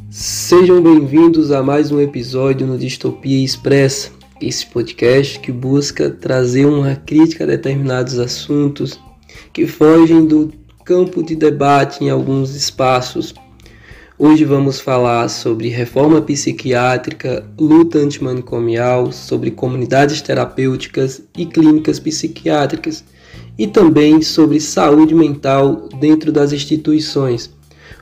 Sejam bem-vindos a mais um episódio no Distopia Expressa, esse podcast que busca trazer uma crítica a determinados assuntos que fogem do campo de debate em alguns espaços. Hoje vamos falar sobre reforma psiquiátrica, luta antimanicomial, sobre comunidades terapêuticas e clínicas psiquiátricas e também sobre saúde mental dentro das instituições.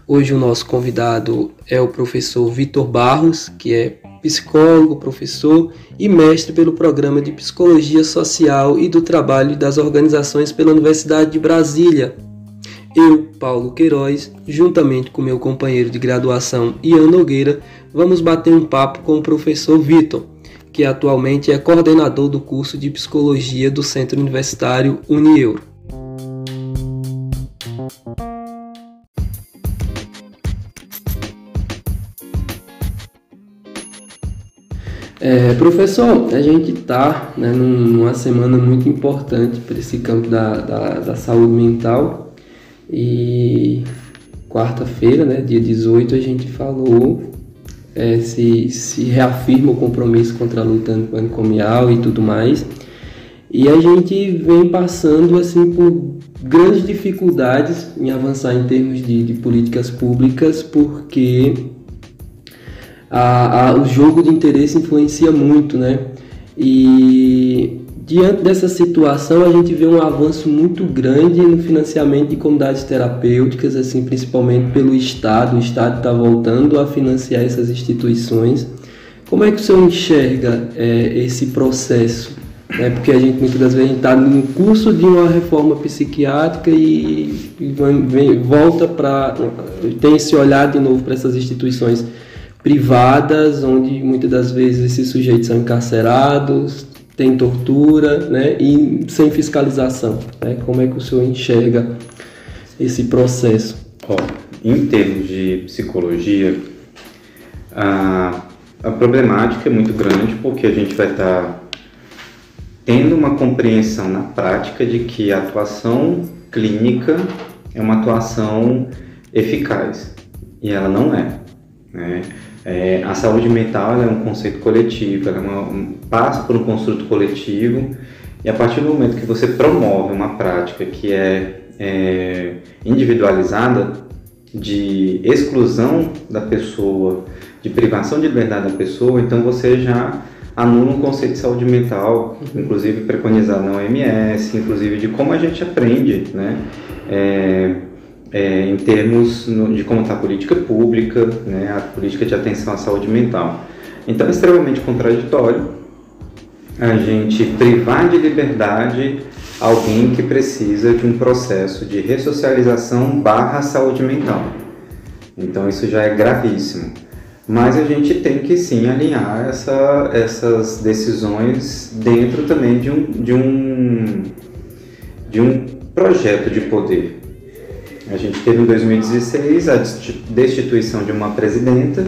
Hoje o nosso convidado é o professor Vitor Barros, que é psicólogo, professor e mestre pelo Programa de Psicologia Social e do Trabalho das Organizações pela Universidade de Brasília. Eu, Paulo Queiroz, juntamente com meu companheiro de graduação, Ian Nogueira, vamos bater um papo com o professor Vitor, que atualmente é coordenador do curso de Psicologia do Centro Universitário Unieuro. Professor, a gente está numa semana muito importante para esse campo da saúde mental e quarta-feira, dia 18, a gente falou, se reafirma o compromisso contra a luta antimanicomial e tudo mais, e a gente vem passando assim, por grandes dificuldades em avançar em termos de políticas públicas, porque o jogo de interesse influencia muito, E diante dessa situação a gente vê um avanço muito grande no financiamento de comunidades terapêuticas, assim, principalmente pelo Estado. O Estado está voltando a financiar essas instituições. Como é que o senhor enxerga esse processo? Porque a gente muitas das vezes está no curso de uma reforma psiquiátrica e volta tem esse olhar de novo para essas instituições privadas, onde muitas das vezes esses sujeitos são encarcerados, tem tortura, e sem fiscalização. Como é que o senhor enxerga esse processo? Em termos de psicologia, a problemática é muito grande, porque a gente vai estar tendo uma compreensão na prática de que a atuação clínica é uma atuação eficaz, e ela não é. A saúde mental é um conceito coletivo, ela passa por um construto coletivo, e a partir do momento que você promove uma prática que é individualizada, de exclusão da pessoa, de privação de liberdade da pessoa, então você já anula um conceito de saúde mental, inclusive preconizado na OMS, inclusive de como a gente aprende, em termos de como está a política pública, a política de atenção à saúde mental. Então é extremamente contraditório a gente privar de liberdade alguém que precisa de um processo de ressocialização / saúde mental. Então isso já é gravíssimo. Mas a gente tem que sim alinhar essas decisões dentro também de um projeto de poder. A gente teve em 2016 a destituição de uma presidenta,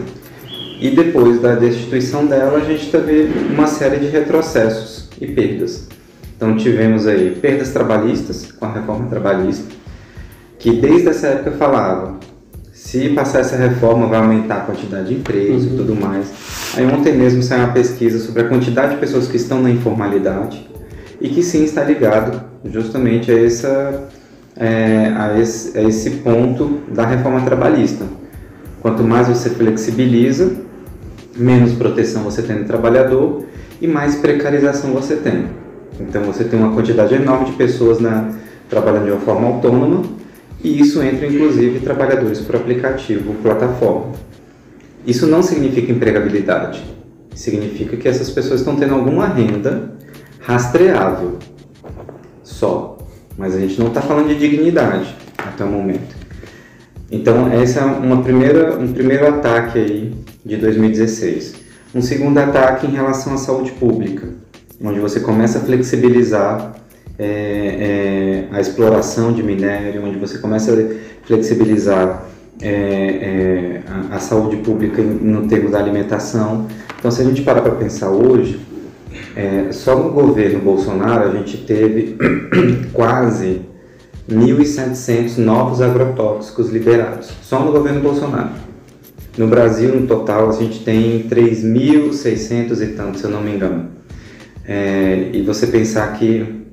e depois da destituição dela a gente teve uma série de retrocessos e perdas. Então tivemos aí perdas trabalhistas com a reforma trabalhista, que desde essa época falava: se passar essa reforma vai aumentar a quantidade de empregos e tudo mais. Aí ontem mesmo saiu uma pesquisa sobre a quantidade de pessoas que estão na informalidade, e que sim está ligado justamente a esse ponto da reforma trabalhista. Quanto mais você flexibiliza, menos proteção você tem no trabalhador e mais precarização você tem. Então você tem uma quantidade enorme de pessoas trabalhando de uma forma autônoma, e isso entra inclusive trabalhadores por aplicativo, plataforma. Isso não significa empregabilidade, significa que essas pessoas estão tendo alguma renda rastreável só. Mas a gente não está falando de dignidade até o momento. Então, esse é um primeiro ataque aí de 2016. Um segundo ataque em relação à saúde pública, onde você começa a flexibilizar a exploração de minério, onde você começa a flexibilizar a saúde pública no termo da alimentação. Então, se a gente parar para pensar hoje, só no governo Bolsonaro a gente teve quase 1.700 novos agrotóxicos liberados, só no governo Bolsonaro. No Brasil, no total, a gente tem 3.600 e tanto, se eu não me engano. E você pensar que...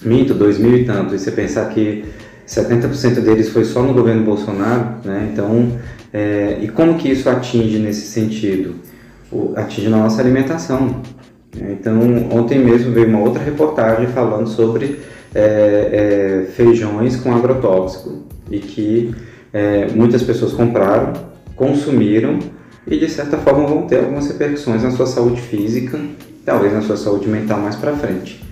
2.000 e tanto, e você pensar que 70% deles foi só no governo Bolsonaro, né? Então, e como que isso atinge nesse sentido? Atinge na nossa alimentação. Então, ontem mesmo veio uma outra reportagem falando sobre feijões com agrotóxico e que muitas pessoas compraram, consumiram e de certa forma vão ter algumas repercussões na sua saúde física, talvez na sua saúde mental mais para frente.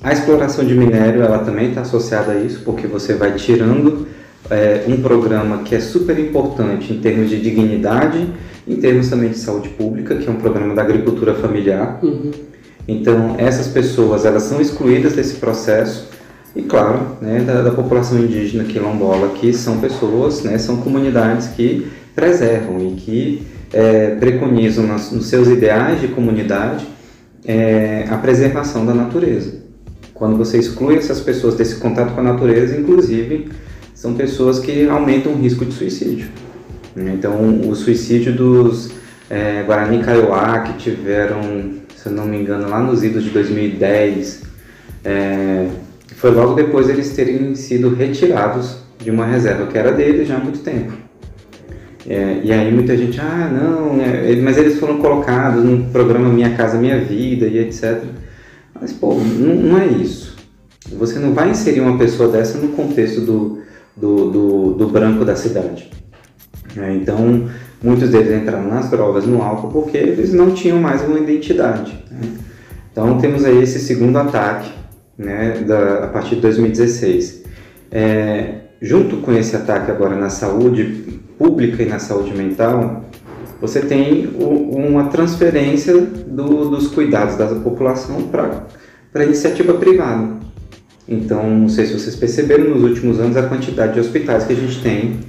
A exploração de minério ela também está associada a isso, porque você vai tirando um programa que é super importante em termos de dignidade, em termos também de saúde pública, que é um programa da agricultura familiar. Uhum. Então, essas pessoas elas são excluídas desse processo e, claro, né, da população indígena quilombola, que são pessoas, né, são comunidades que preservam e que preconizam nos seus ideais de comunidade a preservação da natureza. Quando você exclui essas pessoas desse contato com a natureza, inclusive, são pessoas que aumentam o risco de suicídio. Então, o suicídio dos Guarani Kaiowá, que tiveram, se eu não me engano, lá nos idos de 2010, foi logo depois deles terem sido retirados de uma reserva que era deles já há muito tempo. E aí muita gente, mas eles foram colocados no programa Minha Casa Minha Vida e etc. Mas, não é isso. Você não vai inserir uma pessoa dessa no contexto do branco da cidade. Então, muitos deles entraram nas drogas, no álcool, porque eles não tinham mais uma identidade. Então, temos aí esse segundo ataque, né, a partir de 2016. Junto com esse ataque agora na saúde pública e na saúde mental, você tem uma transferência dos cuidados da população para a iniciativa privada. Então, não sei se vocês perceberam nos últimos anos a quantidade de hospitais que a gente tem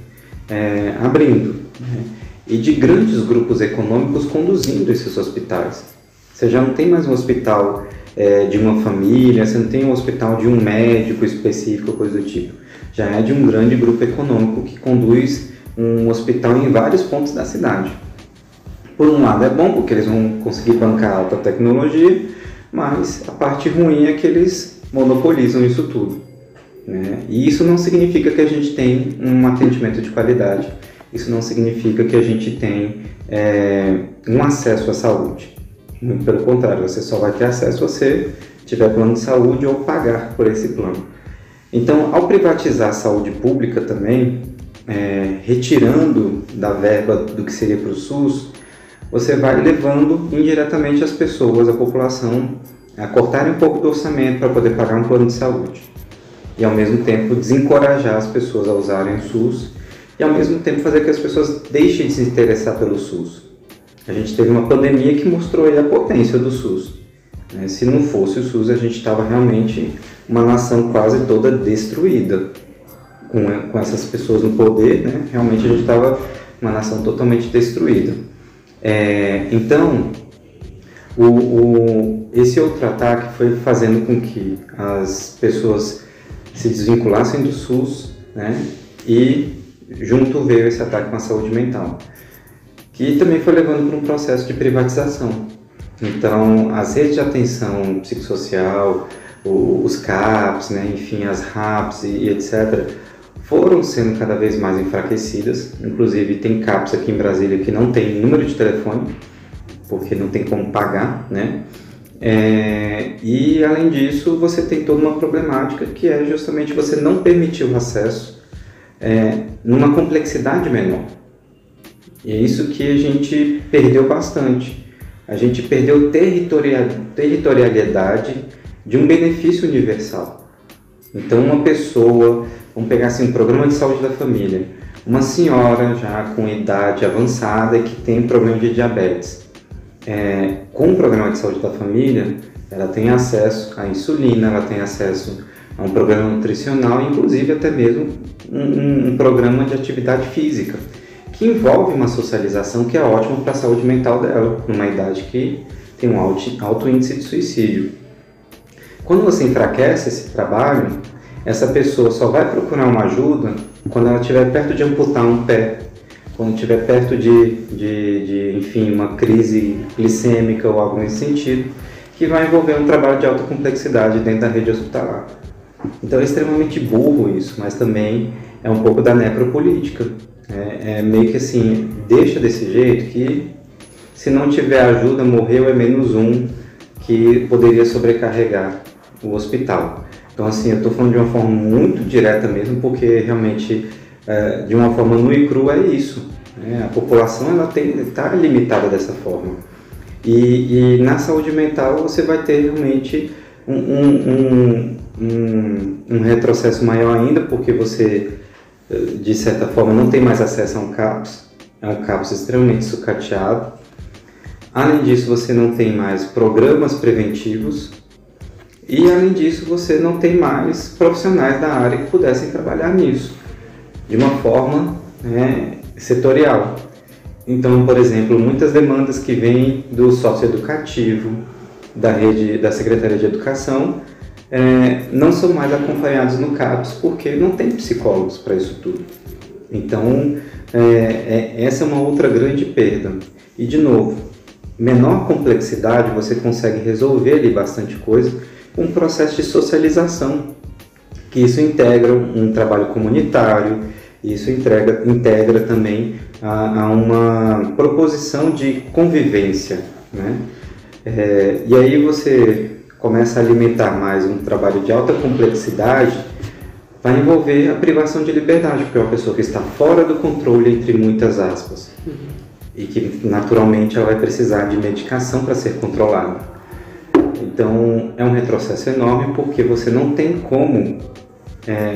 abrindo, né? E de grandes grupos econômicos conduzindo esses hospitais. Você já não tem mais um hospital de uma família, você não tem um hospital de um médico específico, coisa do tipo. Já é de um grande grupo econômico que conduz um hospital em vários pontos da cidade. Por um lado é bom, porque eles vão conseguir bancar alta tecnologia, mas a parte ruim é que eles monopolizam isso tudo, né? E isso não significa que a gente tem um atendimento de qualidade, isso não significa que a gente tem um acesso à saúde. Muito pelo contrário, você só vai ter acesso se você tiver plano de saúde ou pagar por esse plano. Então, ao privatizar a saúde pública também, retirando da verba do que seria para o SUS, você vai levando indiretamente as pessoas, a população, a cortarem um pouco do orçamento para poder pagar um plano de saúde. E ao mesmo tempo desencorajar as pessoas a usarem o SUS e ao mesmo tempo fazer que as pessoas deixem de se interessar pelo SUS. A gente teve uma pandemia que mostrou aí a potência do SUS. Se não fosse o SUS, a gente estava realmente uma nação quase toda destruída. Com essas pessoas no poder, né? Realmente a gente estava uma nação totalmente destruída. Então, esse outro ataque foi fazendo com que as pessoas se desvinculassem do SUS, né? E junto veio esse ataque com a saúde mental, que também foi levando para um processo de privatização. Então, as redes de atenção psicossocial, os CAPs, né? Enfim, as RAPs e etc., foram sendo cada vez mais enfraquecidas. Inclusive tem CAPs aqui em Brasília que não tem número de telefone, porque não tem como pagar, né? E além disso, você tem toda uma problemática que é justamente você não permitir o acesso numa complexidade menor. E é isso que a gente perdeu bastante. A gente perdeu territorialidade de um benefício universal. Então, uma pessoa, vamos pegar assim, um programa de saúde da família, uma senhora já com idade avançada e que tem problema de diabetes, com o programa de saúde da família, ela tem acesso à insulina, ela tem acesso a um programa nutricional, inclusive até mesmo um programa de atividade física, que envolve uma socialização que é ótima para a saúde mental dela, numa idade que tem um alto índice de suicídio. Quando você enfraquece esse trabalho, essa pessoa só vai procurar uma ajuda quando ela estiver perto de amputar um pé, quando estiver perto enfim, uma crise glicêmica ou algo nesse sentido, que vai envolver um trabalho de alta complexidade dentro da rede hospitalar. Então é extremamente burro isso, mas também é um pouco da necropolítica. É meio que assim, deixa desse jeito que se não tiver ajuda, morreu é menos um que poderia sobrecarregar o hospital. Então assim, eu estou falando de uma forma muito direta mesmo, porque realmente, de uma forma nua e crua, é isso. A população está limitada dessa forma. E na saúde mental você vai ter realmente um retrocesso maior ainda, porque você, de certa forma, não tem mais acesso a um CAPS, é um CAPS extremamente sucateado. Além disso, você não tem mais programas preventivos e, além disso, você não tem mais profissionais da área que pudessem trabalhar nisso, de uma forma setorial. Então, por exemplo, muitas demandas que vêm do socioeducativo, da Secretaria de Educação, não são mais acompanhados no CAPS porque não tem psicólogos para isso tudo. Então, essa é uma outra grande perda. E, de novo, menor complexidade, você consegue resolver ali bastante coisa com um processo de socialização, que isso integra um trabalho comunitário, isso integra também a uma proposição de convivência, né? E aí você começa a alimentar mais um trabalho de alta complexidade, vai envolver a privação de liberdade, porque é uma pessoa que está fora do controle, entre muitas aspas, e que naturalmente ela vai precisar de medicação para ser controlada. Então é um retrocesso enorme, porque você não tem como,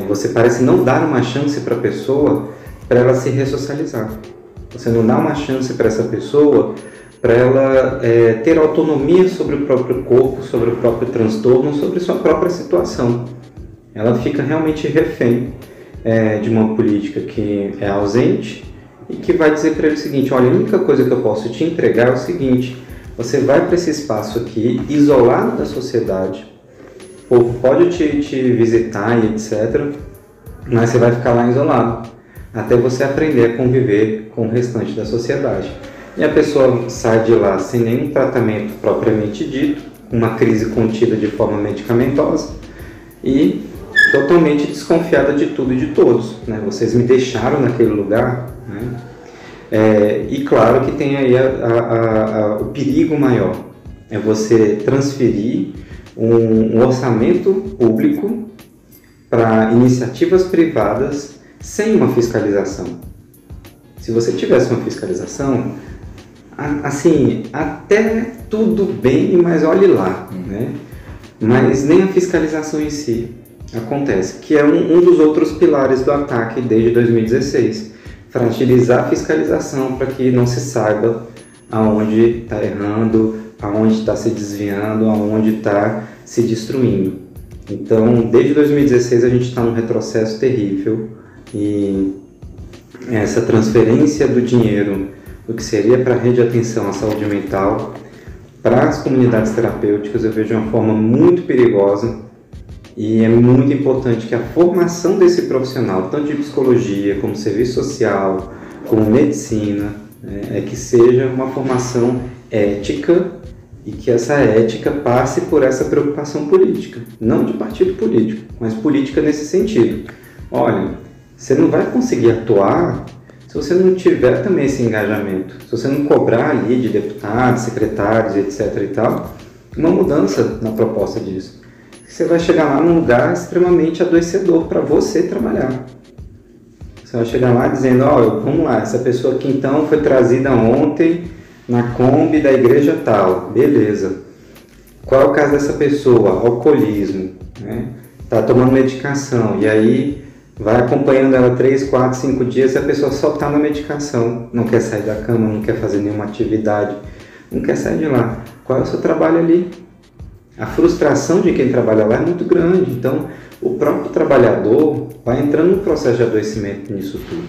você parece não dar uma chance para a pessoa para ela se ressocializar. Você não dá uma chance para essa pessoa para ela ter autonomia sobre o próprio corpo, sobre o próprio transtorno, sobre sua própria situação. Ela fica realmente refém de uma política que é ausente e que vai dizer para ele o seguinte: olha, a única coisa que eu posso te entregar é o seguinte, você vai para esse espaço aqui, isolado da sociedade, o povo pode te visitar e etc., mas você vai ficar lá isolado, até você aprender a conviver com o restante da sociedade. E a pessoa sai de lá sem nenhum tratamento propriamente dito, uma crise contida de forma medicamentosa e totalmente desconfiada de tudo e de todos, né? Vocês me deixaram naquele lugar, né? E claro que tem aí o perigo maior, é você transferir um orçamento público para iniciativas privadas sem uma fiscalização. Se você tivesse uma fiscalização, assim, até tudo bem, mas olhe lá, né? Mas nem a fiscalização em si acontece, que é um dos outros pilares do ataque desde 2016. Fragilizar a fiscalização para que não se saiba aonde está errando, aonde está se desviando, aonde está se destruindo. Então, desde 2016 a gente está num retrocesso terrível e essa transferência do dinheiro do que seria para a rede de atenção à saúde mental para as comunidades terapêuticas eu vejo de uma forma muito perigosa, e é muito importante que a formação desse profissional, tanto de psicologia como serviço social, como medicina, que seja uma formação ética e que essa ética passe por essa preocupação política, não de partido político, mas política nesse sentido. Olha, você não vai conseguir atuar se você não tiver também esse engajamento, se você não cobrar ali de deputados, secretários, etc. e tal, uma mudança na proposta disso. Você vai chegar lá num lugar extremamente adoecedor para você trabalhar. Você vai chegar lá dizendo, vamos lá, essa pessoa aqui então foi trazida ontem na Kombi da igreja tal, beleza. Qual é o caso dessa pessoa? Alcoolismo, né? Tá tomando medicação, e aí vai acompanhando ela 3, 4, 5 dias e a pessoa só está na medicação, não quer sair da cama, não quer fazer nenhuma atividade, não quer sair de lá. Qual é o seu trabalho ali? A frustração de quem trabalha lá é muito grande, então o próprio trabalhador vai entrando num processo de adoecimento nisso tudo.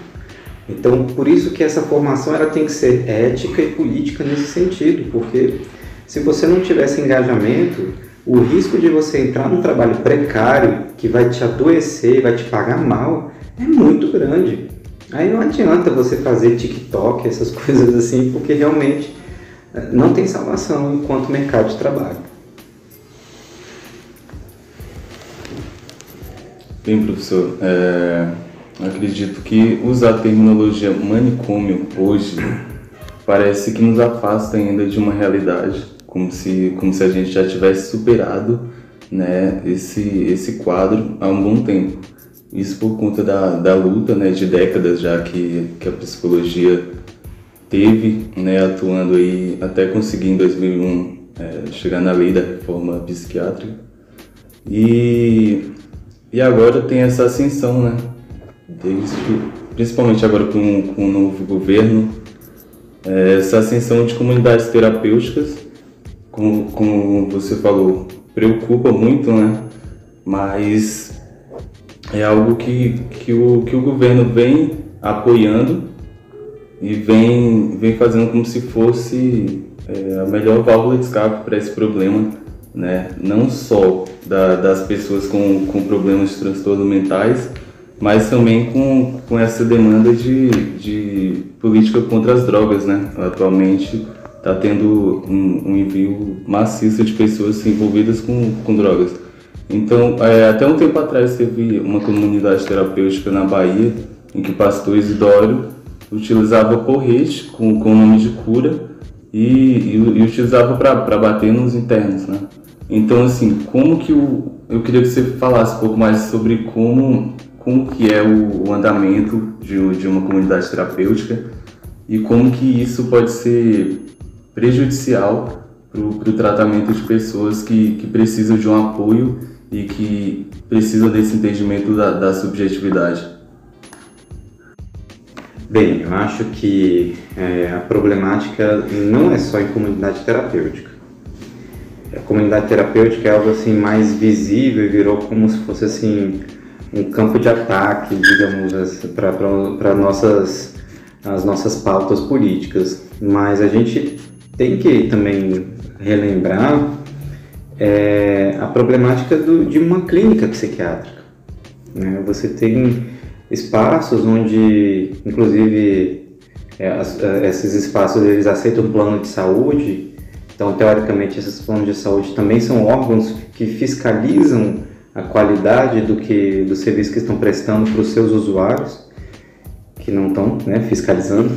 Então, por isso que essa formação ela tem que ser ética e política nesse sentido, porque se você não tivesse engajamento, o risco de você entrar num trabalho precário que vai te adoecer, vai te pagar mal, é muito grande. Aí não adianta você fazer TikTok, essas coisas assim, porque realmente não tem salvação enquanto mercado de trabalho. Bem, professor, acredito que usar a terminologia manicômio hoje parece que nos afasta ainda de uma realidade, como se a gente já tivesse superado, né, esse quadro há um bom tempo. Isso por conta da luta, né, de décadas já que a psicologia teve, né, atuando aí até conseguir em 2001 chegar na lei da reforma psiquiátrica. E agora tem essa ascensão, né, principalmente agora com o novo governo, essa ascensão de comunidades terapêuticas, como você falou, preocupa muito, né, mas é algo que o governo vem apoiando e vem fazendo como se fosse a melhor válvula de escape para esse problema, né? Não só das pessoas com problemas de transtorno mentais, mas também com essa demanda de política contra as drogas, né? Atualmente está tendo um envio maciço de pessoas envolvidas com drogas. Então, até um tempo atrás teve uma comunidade terapêutica na Bahia em que o pastor Isidório utilizava porrete com o nome de cura e utilizava para bater nos internos, né? Então, assim, eu queria que você falasse um pouco mais sobre como que é o andamento de uma comunidade terapêutica e como que isso pode ser prejudicial para o tratamento de pessoas que precisam de um apoio e que precisam desse entendimento da subjetividade. Bem, eu acho que a problemática não é só em comunidade terapêutica. A comunidade terapêutica é algo assim mais visível e virou como se fosse assim um campo de ataque, digamos, para as nossas pautas políticas. Mas a gente tem que também relembrar a problemática de uma clínica psiquiátrica, né? Você tem espaços onde, inclusive, esses espaços eles aceitam plano de saúde. Então, teoricamente, esses planos de saúde também são órgãos que fiscalizam a qualidade do serviço que estão prestando para os seus usuários, que não estão, né, fiscalizando.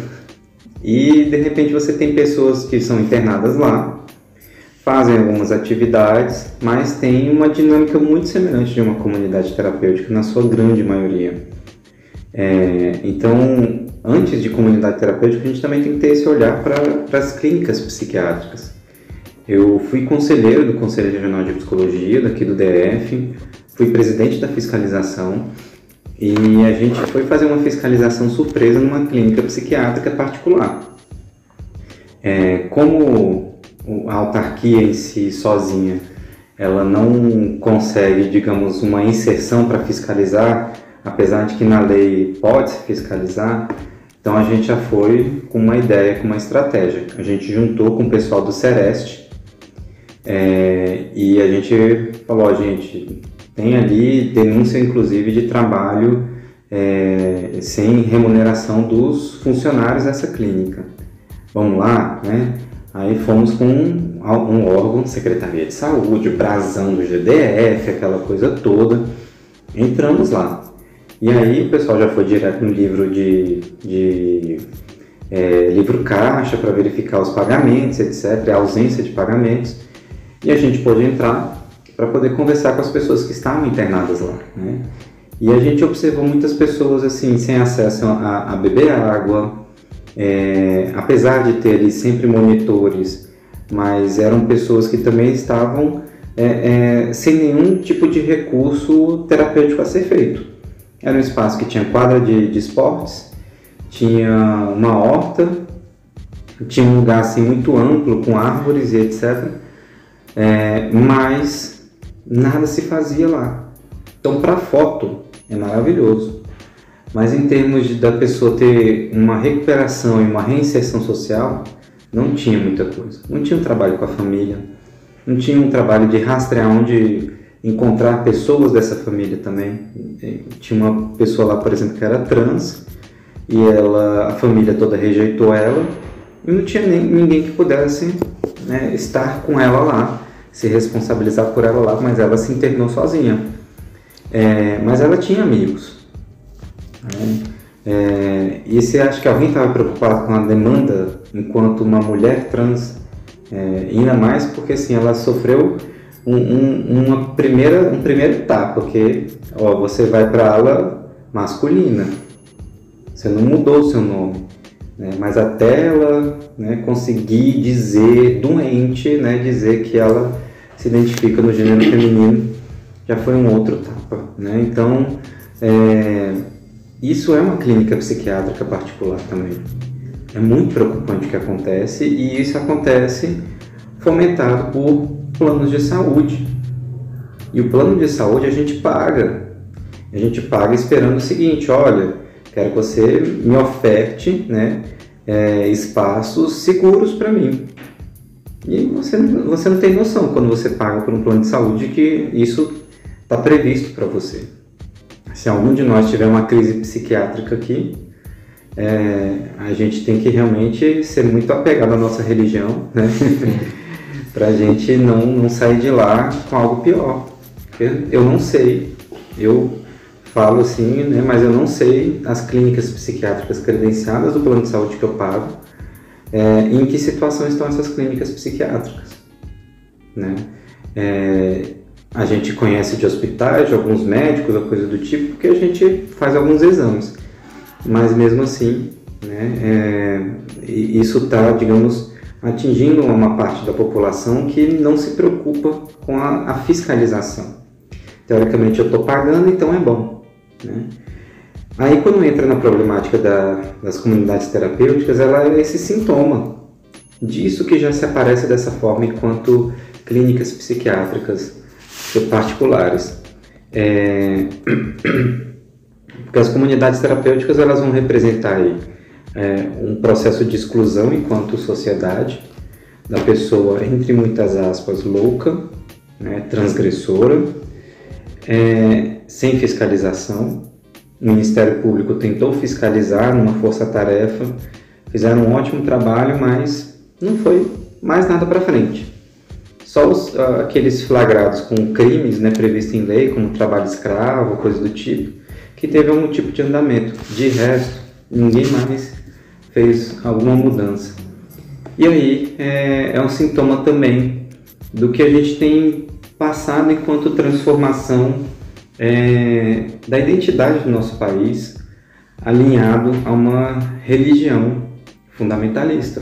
E, de repente, você tem pessoas que são internadas lá, fazem algumas atividades, mas tem uma dinâmica muito semelhante de uma comunidade terapêutica, na sua grande maioria. Então, antes de comunidade terapêutica, a gente também tem que ter esse olhar para as clínicas psiquiátricas. Eu fui conselheiro do Conselho Regional de Psicologia daqui do DF, fui presidente da fiscalização e a gente foi fazer uma fiscalização surpresa numa clínica psiquiátrica particular. Como a autarquia em si, sozinha, ela não consegue, digamos, uma inserção para fiscalizar, apesar de que na lei pode se fiscalizar, então a gente já foi com uma ideia, com uma estratégia. A gente juntou com o pessoal do Sereste e a gente falou, gente, tem ali denúncia inclusive de trabalho sem remuneração dos funcionários dessa clínica. Vamos lá, né? Aí fomos com um órgão, Secretaria de Saúde, brasão do GDF, aquela coisa toda. Entramos lá. E aí o pessoal já foi direto no livro livro caixa para verificar os pagamentos, etc., a ausência de pagamentos. E a gente pôde entrar para poder conversar com as pessoas que estavam internadas lá, né? E a gente observou muitas pessoas assim, sem acesso a beber água, apesar de ter ali sempre monitores, mas eram pessoas que também estavam sem nenhum tipo de recurso terapêutico a ser feito. Era um espaço que tinha quadra de esportes, tinha uma horta, tinha um lugar assim, muito amplo, com árvores e etc. Mas nada se fazia lá. Então, para foto, é maravilhoso. Mas em termos da pessoa ter uma recuperação e uma reinserção social, não tinha muita coisa. Não tinha um trabalho com a família, não tinha um trabalho de rastrear onde encontrar pessoas dessa família também. Tinha uma pessoa lá, por exemplo, que era trans, e a família toda rejeitou ela, e não tinha ninguém que pudesse, né, estar com ela lá, se responsabilizar por ela lá, mas ela se internou sozinha. Mas ela tinha amigos. E você acha que alguém estava preocupado com a demanda enquanto uma mulher trans? Ainda mais porque assim, ela sofreu uma primeira etapa, porque você vai para a ala masculina, você não mudou o seu nome, né? Mas até ela, né, conseguir dizer doente, né, dizer que ela se identifica no gênero feminino, já foi um outro etapa, né? Então, isso é uma clínica psiquiátrica particular também. É muito preocupante o que acontece, e isso acontece fomentado por planos de saúde. E o plano de saúde a gente paga. A gente paga esperando o seguinte: olha, quero que você me oferte, né, espaços seguros para mim. E você não tem noção, quando você paga por um plano de saúde, que isso está previsto para você. Se algum de nós tiver uma crise psiquiátrica aqui, a gente tem que realmente ser muito apegado à nossa religião, né? Para a gente não sair de lá com algo pior. Eu não sei, eu falo assim, né, mas eu não sei as clínicas psiquiátricas credenciadas do plano de saúde que eu pago, em que situação estão essas clínicas psiquiátricas, né? A gente conhece de hospitais, de alguns médicos ou coisa do tipo, porque a gente faz alguns exames, mas mesmo assim, né, isso está, digamos, atingindo uma parte da população que não se preocupa com a fiscalização. Teoricamente eu estou pagando, então é bom, né? Aí quando entra na problemática das comunidades terapêuticas, ela é esse sintoma disso que já se aparece dessa forma enquanto clínicas psiquiátricas particulares. Porque as comunidades terapêuticas, elas vão representar aí um processo de exclusão enquanto sociedade da pessoa, entre muitas aspas, louca, né, transgressora, sem fiscalização. O Ministério Público tentou fiscalizar numa força-tarefa, fizeram um ótimo trabalho, mas não foi mais nada para frente. Só aqueles flagrados com crimes, né, previstos em lei, como trabalho escravo, coisa do tipo, que teve algum tipo de andamento. De resto, ninguém mais fez alguma mudança. E aí é um sintoma também do que a gente tem passado enquanto transformação da identidade do nosso país, alinhado a uma religião fundamentalista,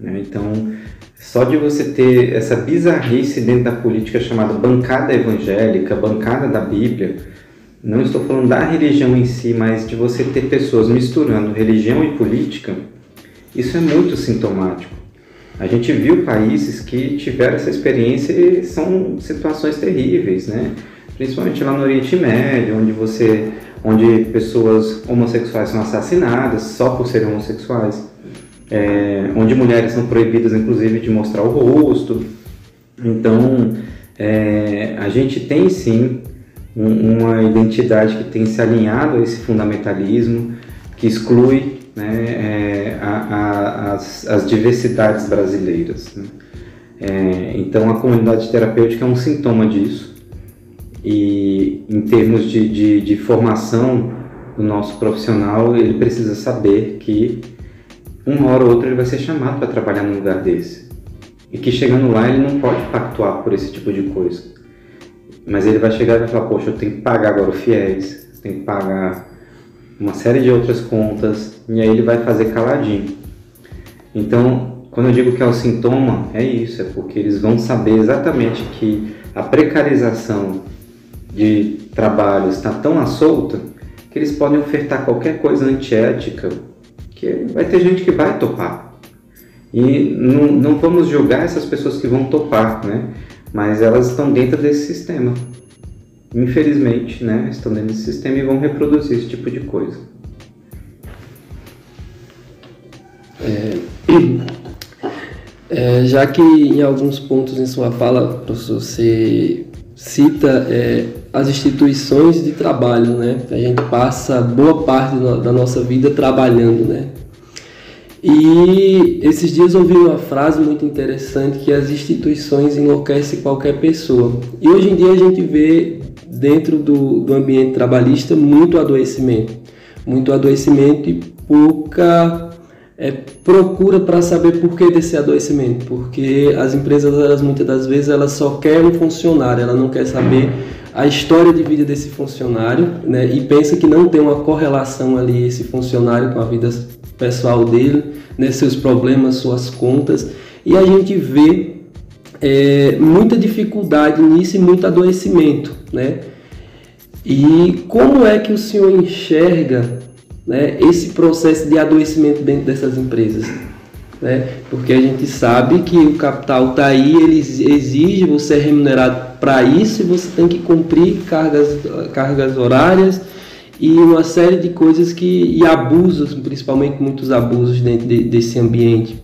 né? Então, só de você ter essa bizarrice dentro da política chamada bancada evangélica, bancada da Bíblia, não estou falando da religião em si, mas de você ter pessoas misturando religião e política, isso é muito sintomático. A gente viu países que tiveram essa experiência e são situações terríveis, né? Principalmente lá no Oriente Médio, onde pessoas homossexuais são assassinadas só por serem homossexuais, onde mulheres são proibidas, inclusive, de mostrar o rosto. Então, a gente tem sim uma identidade que tem se alinhado a esse fundamentalismo, que exclui, né, as diversidades brasileiras, né? Então, a comunidade terapêutica é um sintoma disso. E em termos de formação do nosso profissional, ele precisa saber que uma hora ou outra ele vai ser chamado para trabalhar num lugar desse, e que chegando lá ele não pode pactuar por esse tipo de coisa, mas ele vai chegar e vai falar: poxa, eu tenho que pagar agora o FIES, tenho que pagar uma série de outras contas, e aí ele vai fazer caladinho. Então, quando eu digo que é o sintoma, é isso, é porque eles vão saber exatamente que a precarização de trabalho está tão à solta que eles podem ofertar qualquer coisa antiética, que vai ter gente que vai topar. E não vamos julgar essas pessoas que vão topar, né? Mas elas estão dentro desse sistema. Infelizmente, né? Estão dentro desse sistema e vão reproduzir esse tipo de coisa. Já que em alguns pontos em sua fala, professor, você cita as instituições de trabalho, né? A gente passa boa parte da nossa vida trabalhando, né? E esses dias eu ouvi uma frase muito interessante, que as instituições enlouquecem qualquer pessoa. E hoje em dia a gente vê dentro do ambiente trabalhista muito adoecimento e pouca procura para saber por que desse adoecimento, porque as empresas, elas, muitas das vezes, elas só querem um funcionário, ela não quer saber a história de vida desse funcionário, né? E pensa que não tem uma correlação ali esse funcionário com a vida pessoal dele, né? Seus problemas, suas contas, e a gente vê muita dificuldade nisso e muito adoecimento, né? E como é que o senhor enxerga, né, esse processo de adoecimento dentro dessas empresas? Né? Porque a gente sabe que o capital está aí, ele exige, você é remunerado para isso e você tem que cumprir cargas horárias e uma série de coisas e abusos, principalmente muitos abusos dentro desse ambiente,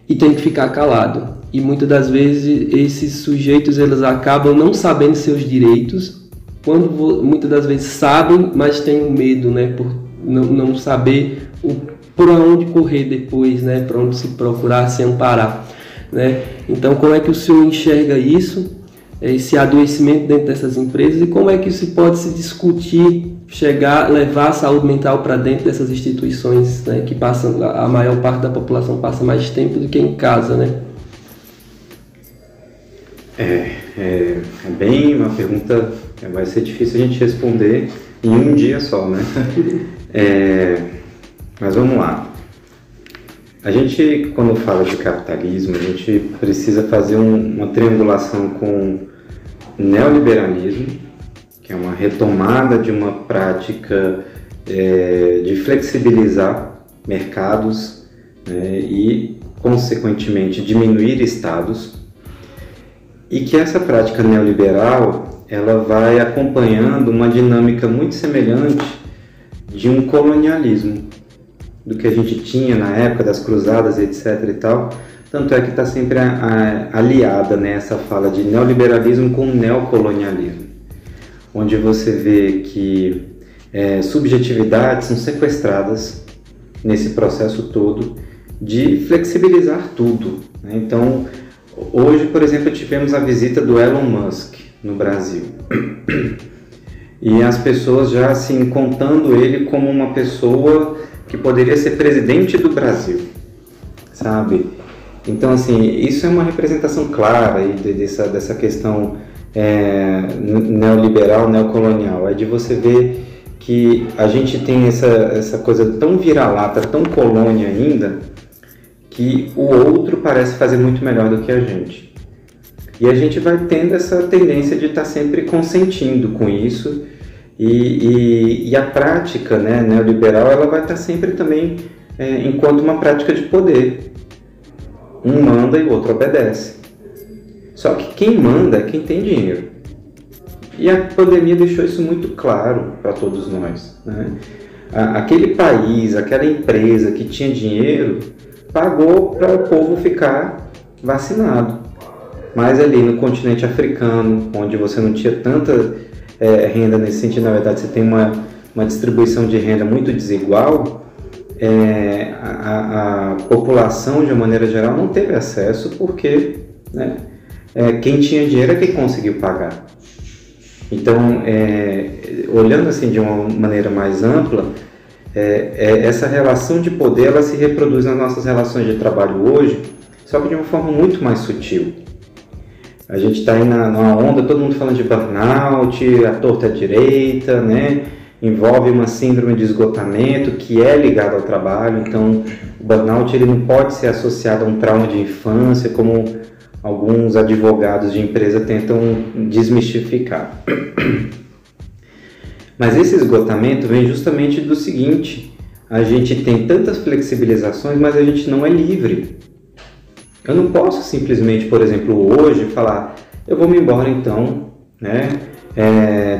e tem que ficar calado. E muitas das vezes esses sujeitos, eles acabam não sabendo seus direitos, quando muitas das vezes sabem, mas têm medo, né, por não saber por onde correr depois, né, para onde se procurar, se amparar, né? Então, como é que o senhor enxerga isso, esse adoecimento dentro dessas empresas, e como é que isso pode se discutir, levar a saúde mental para dentro dessas instituições, né, que passam, a maior parte da população passa mais tempo do que em casa, né? É bem uma pergunta, vai ser difícil a gente responder em um dia só, né? Mas vamos lá. A gente, quando fala de capitalismo, a gente precisa fazer uma triangulação com neoliberalismo, que é uma retomada de uma prática de flexibilizar mercados, né, e, consequentemente, diminuir estados, e que essa prática neoliberal ela vai acompanhando uma dinâmica muito semelhante de um colonialismo, do que a gente tinha na época das cruzadas, etc. e tal. Tanto é que está sempre aliada, né, essa fala de neoliberalismo com neocolonialismo, onde você vê que subjetividades são sequestradas nesse processo todo de flexibilizar tudo, né? Então, hoje, por exemplo, tivemos a visita do Elon Musk no Brasil. E as pessoas já assim contando ele como uma pessoa que poderia ser presidente do Brasil, sabe? Então, assim, isso é uma representação clara aí dessa questão neoliberal, neocolonial. É de você ver que a gente tem essa coisa tão vira-lata, tão colônia ainda, que o outro parece fazer muito melhor do que a gente. E a gente vai tendo essa tendência de estar sempre consentindo com isso, e a prática, né, neoliberal, ela vai estar sempre também enquanto uma prática de poder. Um manda e o outro obedece. Só que quem manda é quem tem dinheiro. E a pandemia deixou isso muito claro para todos nós, né? Aquele país, aquela empresa que tinha dinheiro, pagou para o povo ficar vacinado. Mas ali no continente africano, onde você não tinha tanta renda nesse sentido, na verdade você tem uma distribuição de renda muito desigual, a população, de uma maneira geral, não teve acesso porque, né, quem tinha dinheiro é quem conseguiu pagar. Então, olhando assim de uma maneira mais ampla, essa relação de poder ela se reproduz nas nossas relações de trabalho hoje, só que de uma forma muito mais sutil. A gente está aí numa onda, todo mundo falando de burnout, a torta à direita, né? Envolve uma síndrome de esgotamento que é ligada ao trabalho. Então, o burnout ele não pode ser associado a um trauma de infância, como alguns advogados de empresa tentam desmistificar. Mas esse esgotamento vem justamente do seguinte: a gente tem tantas flexibilizações, mas a gente não é livre. Eu não posso simplesmente, por exemplo, hoje falar, eu vou me embora então, né?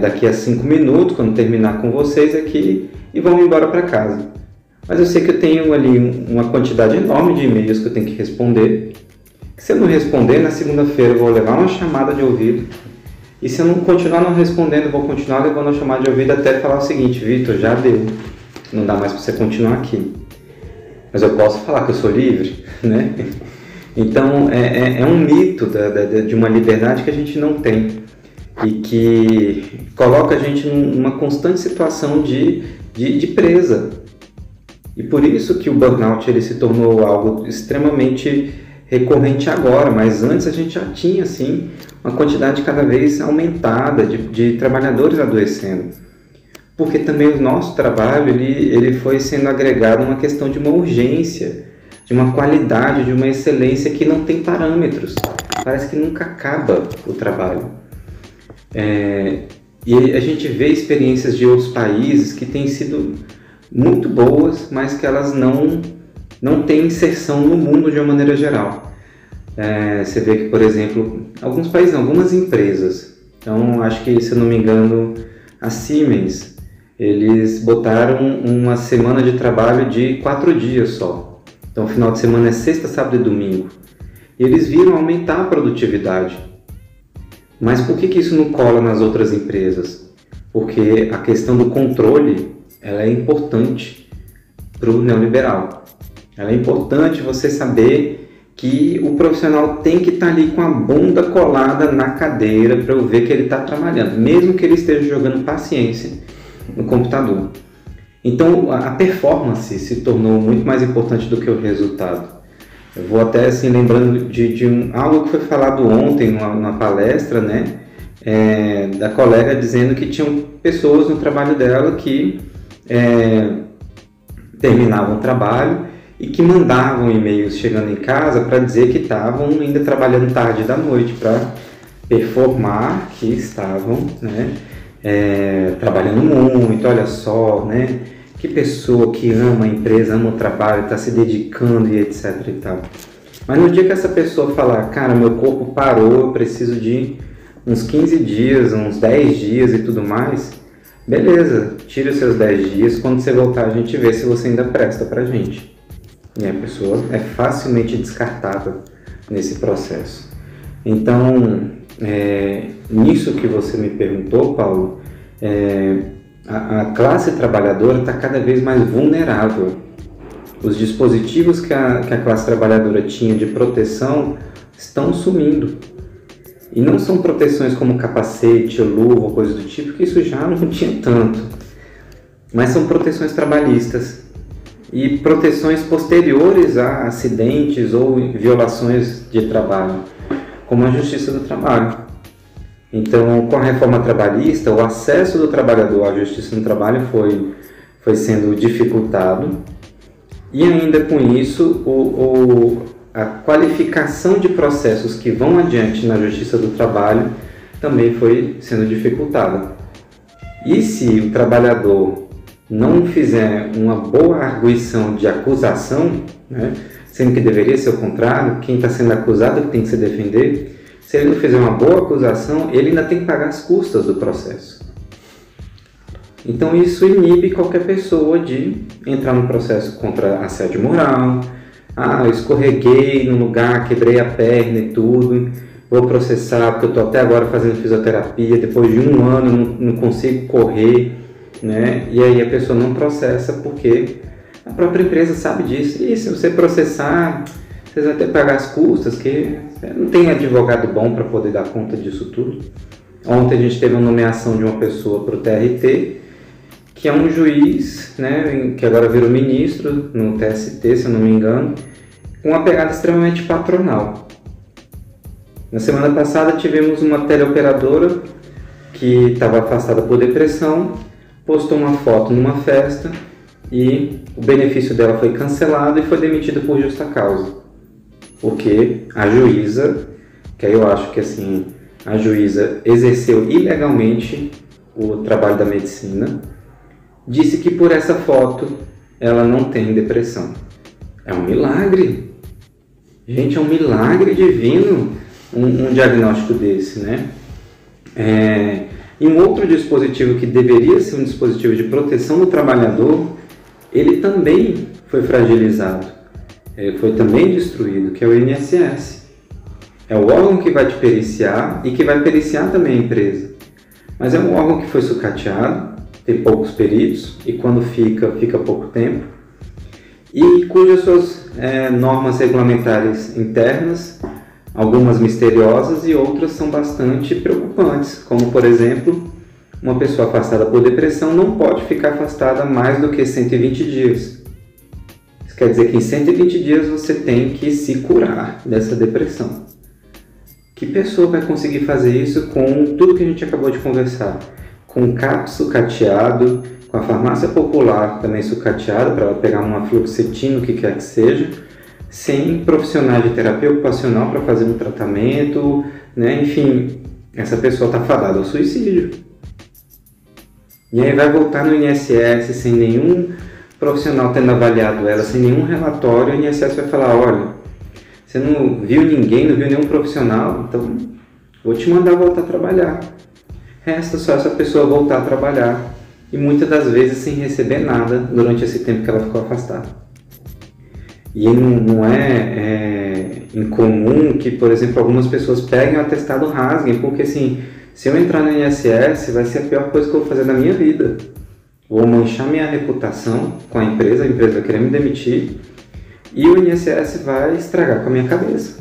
Daqui a 5 minutos, quando terminar com vocês aqui, e vou me embora para casa. Mas eu sei que eu tenho ali uma quantidade enorme de e-mails que eu tenho que responder, Se eu não responder, na segunda-feira eu vou levar uma chamada de ouvido. E se eu não continuar não respondendo, eu vou continuar levando uma chamada de ouvido até falar o seguinte: Vitor, já deu. Não dá mais para você continuar aqui. Mas eu posso falar que eu sou livre, né? Então, é um mito de uma liberdade que a gente não tem e que coloca a gente numa constante situação de presa. E por isso que o burnout ele se tornou algo extremamente recorrente agora, mas antes a gente já tinha, assim, uma quantidade cada vez aumentada de trabalhadores adoecendo. Porque também o nosso trabalho ele foi sendo agregado uma questão de uma urgência, de uma qualidade, de uma excelência que não tem parâmetros. Parece que nunca acaba o trabalho. E a gente vê experiências de outros países que têm sido muito boas, mas que elas não têm inserção no mundo de uma maneira geral. Você vê que, por exemplo, alguns países, algumas empresas, então acho que, se eu não me engano, a Siemens, eles botaram uma semana de trabalho de 4 dias só. Então o final de semana é sexta, sábado e domingo. E eles viram aumentar a produtividade. Mas por que isso não cola nas outras empresas? Porque a questão do controle ela é importante para o neoliberal. Ela é importante você saber que o profissional tem que estar ali com a bunda colada na cadeira para eu ver que ele está trabalhando, mesmo que ele esteja jogando paciência no computador. Então a performance se tornou muito mais importante do que o resultado. Eu vou até assim lembrando de algo que foi falado ontem numa palestra, né, da colega dizendo que tinham pessoas no trabalho dela que terminavam o trabalho e que mandavam e-mails chegando em casa para dizer que estavam ainda trabalhando tarde da noite para performar que estavam, né, trabalhando muito. Olha só, né, que pessoa que ama a empresa, ama o trabalho, está se dedicando e etc e tal. Mas no dia que essa pessoa falar, cara, meu corpo parou, eu preciso de uns 15 dias, uns 10 dias e tudo mais, beleza, tire os seus 10 dias, quando você voltar a gente vê se você ainda presta pra gente. E a pessoa é facilmente descartável nesse processo. Então, nisso que você me perguntou, Paulo, a classe trabalhadora está cada vez mais vulnerável. Os dispositivos que a classe trabalhadora tinha de proteção estão sumindo. E não são proteções como capacete, luva, coisa do tipo, que isso já não tinha tanto. Mas são proteções trabalhistas e proteções posteriores a acidentes ou violações de trabalho, como a Justiça do Trabalho. Então, com a reforma trabalhista, o acesso do trabalhador à Justiça do Trabalho foi sendo dificultado e ainda com isso a qualificação de processos que vão adiante na Justiça do Trabalho também foi sendo dificultada. E se o trabalhador não fizer uma boa arguição de acusação, né, sendo que deveria ser o contrário, quem está sendo acusado que tem que se defender, se ele não fizer uma boa acusação, ele ainda tem que pagar as custas do processo. Então isso inibe qualquer pessoa de entrar no processo contra assédio moral. Eu escorreguei no lugar, quebrei a perna e tudo, vou processar porque eu estou até agora fazendo fisioterapia, depois de 1 ano não consigo correr, né? E aí a pessoa não processa porque a própria empresa sabe disso. E se você processar, você vai ter que pagar as custas, que não tem advogado bom para poder dar conta disso tudo. Ontem a gente teve uma nomeação de uma pessoa para o TRT, que é um juiz, né, que agora virou ministro no TST, se eu não me engano, com uma pegada extremamente patronal. Na semana passada tivemos uma teleoperadora que estava afastada por depressão, postou uma foto numa festa e o benefício dela foi cancelado e foi demitida por justa causa. Porque a juíza, que aí eu acho que assim, a juíza exerceu ilegalmente o trabalho da medicina, disse que por essa foto ela não tem depressão. É um milagre. Gente, é um milagre divino um diagnóstico desse, né? E um outro dispositivo que deveria ser um dispositivo de proteção do trabalhador, ele também foi fragilizado. Ele foi também destruído, que é o INSS. É o órgão que vai te periciar e que vai periciar também a empresa. Mas é um órgão que foi sucateado, tem poucos peritos e quando fica pouco tempo, e cujas suas normas regulamentares internas, algumas misteriosas e outras são bastante preocupantes, como por exemplo, uma pessoa afastada por depressão não pode ficar afastada mais do que 120 dias. Isso quer dizer que em 120 dias você tem que se curar dessa depressão. Que pessoa vai conseguir fazer isso com tudo que a gente acabou de conversar? Com o CAP sucateado, com a farmácia popular também sucateada, para pegar uma fluoxetina, o que quer que seja, sem profissionais de terapia ocupacional para fazer um tratamento, né? Enfim, essa pessoa está fadada ao suicídio. E aí vai voltar no INSS sem nenhum profissional tendo avaliado ela, sem nenhum relatório, o INSS vai falar, olha, você não viu ninguém, não viu nenhum profissional, então vou te mandar voltar a trabalhar. Resta só essa pessoa voltar a trabalhar e muitas das vezes sem receber nada durante esse tempo que ela ficou afastada. E não é incomum que, por exemplo, algumas pessoas peguem o atestado, rasguem, porque assim, se eu entrar no INSS vai ser a pior coisa que eu vou fazer na minha vida. Vou manchar minha reputação com a empresa vai querer me demitir e o INSS vai estragar com a minha cabeça.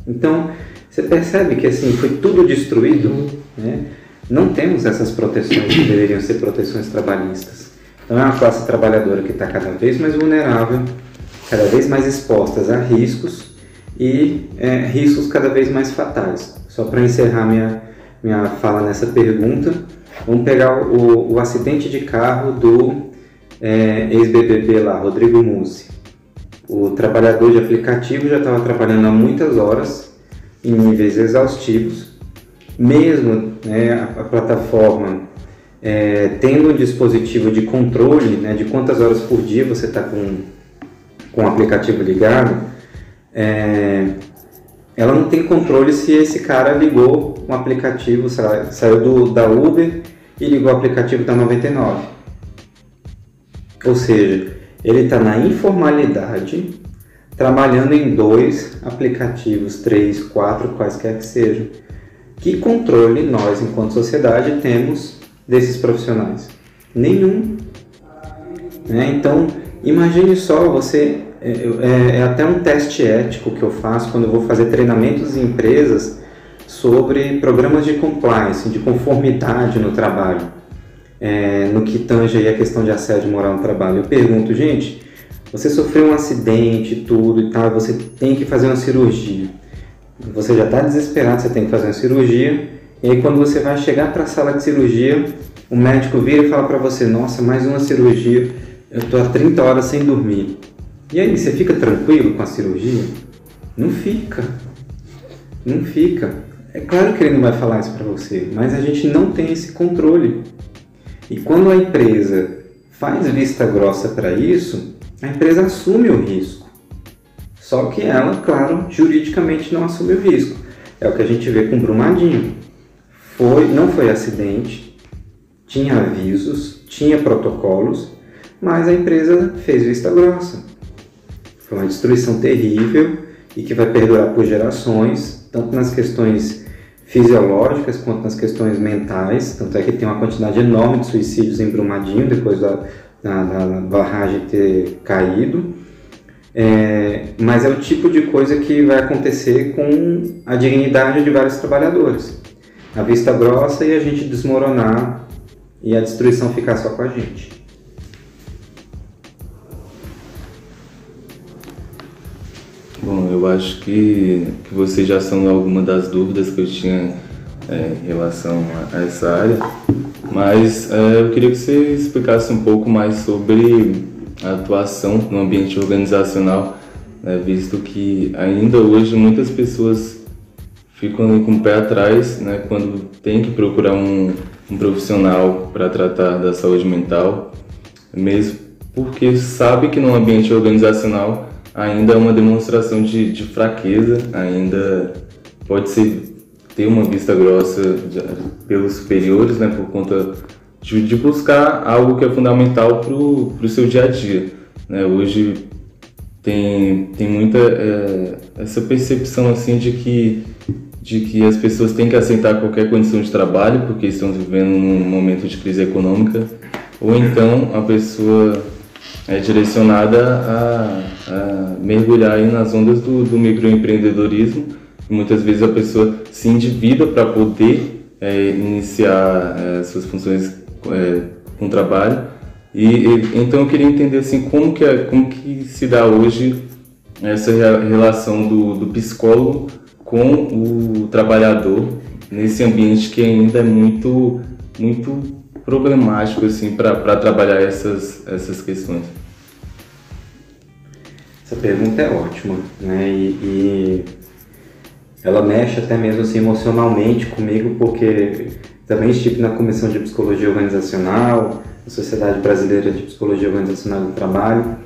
Então, você percebe que assim, foi tudo destruído, né? Não temos essas proteções que deveriam ser proteções trabalhistas. Então é uma classe trabalhadora que está cada vez mais vulnerável, cada vez mais expostas a riscos e riscos cada vez mais fatais. Só para encerrar minha fala nessa pergunta, vamos pegar o acidente de carro do ex-BBB lá, Rodrigo Mussi. O trabalhador de aplicativo já estava trabalhando há muitas horas, em níveis exaustivos, mesmo a plataforma tendo um dispositivo de controle, né, de quantas horas por dia você está com o aplicativo ligado, ela não tem controle se esse cara ligou um aplicativo, saiu da Uber e ligou o aplicativo da 99. Ou seja, ele está na informalidade, trabalhando em 2 aplicativos, 3, 4, quaisquer que sejam. Que controle nós, enquanto sociedade, temos desses profissionais? Nenhum. Então, imagine só, você... É até um teste ético que eu faço quando eu vou fazer treinamentos em empresas sobre programas de compliance, de conformidade no trabalho, no que tange aí a questão de assédio moral no trabalho. Eu pergunto, gente, você sofreu um acidente, tudo e tal, você tem que fazer uma cirurgia. Você já está desesperado, você tem que fazer uma cirurgia, e aí quando você vai chegar para a sala de cirurgia, o médico vira e fala para você, nossa, mais uma cirurgia, eu estou há 30 horas sem dormir. E aí, você fica tranquilo com a cirurgia? Não fica. Não fica. É claro que ele não vai falar isso para você, mas a gente não tem esse controle. E quando a empresa faz vista grossa para isso, a empresa assume o risco. Só que ela, claro, juridicamente não assume o risco. É o que a gente vê com Brumadinho. Não foi acidente, tinha avisos, tinha protocolos, mas a empresa fez vista grossa. Foi uma destruição terrível e que vai perdurar por gerações, tanto nas questões fisiológicas quanto nas questões mentais. Tanto é que tem uma quantidade enorme de suicídios em Brumadinho, depois da barragem ter caído. Mas é o tipo de coisa que vai acontecer com a dignidade de vários trabalhadores. A vista grossa e a gente desmoronar e a destruição ficar só com a gente. Bom, eu acho que você já sanou alguma das dúvidas que eu tinha em relação a essa área, mas eu queria que você explicasse um pouco mais sobre a atuação no ambiente organizacional, visto que ainda hoje muitas pessoas ficam com o pé atrás, quando tem que procurar um profissional para tratar da saúde mental, mesmo porque sabe que no ambiente organizacional ainda é uma demonstração de fraqueza, ainda pode ter uma vista grossa pelos superiores, por conta de buscar algo que é fundamental para o seu dia a dia. Hoje, tem muita essa percepção assim de que as pessoas têm que aceitar qualquer condição de trabalho porque estão vivendo num momento de crise econômica, ou então a pessoa é direcionada a mergulhar aí nas ondas do microempreendedorismo. Muitas vezes a pessoa se endivida para poder iniciar suas funções com trabalho. Então eu queria entender assim, como que se dá hoje essa relação do psicólogo com o trabalhador nesse ambiente que ainda é muito, muito problemático assim, para trabalhar essas questões. Essa pergunta é ótima, né? E ela mexe até mesmo assim, emocionalmente comigo, porque também estive na Comissão de Psicologia Organizacional, da Sociedade Brasileira de Psicologia Organizacional do Trabalho,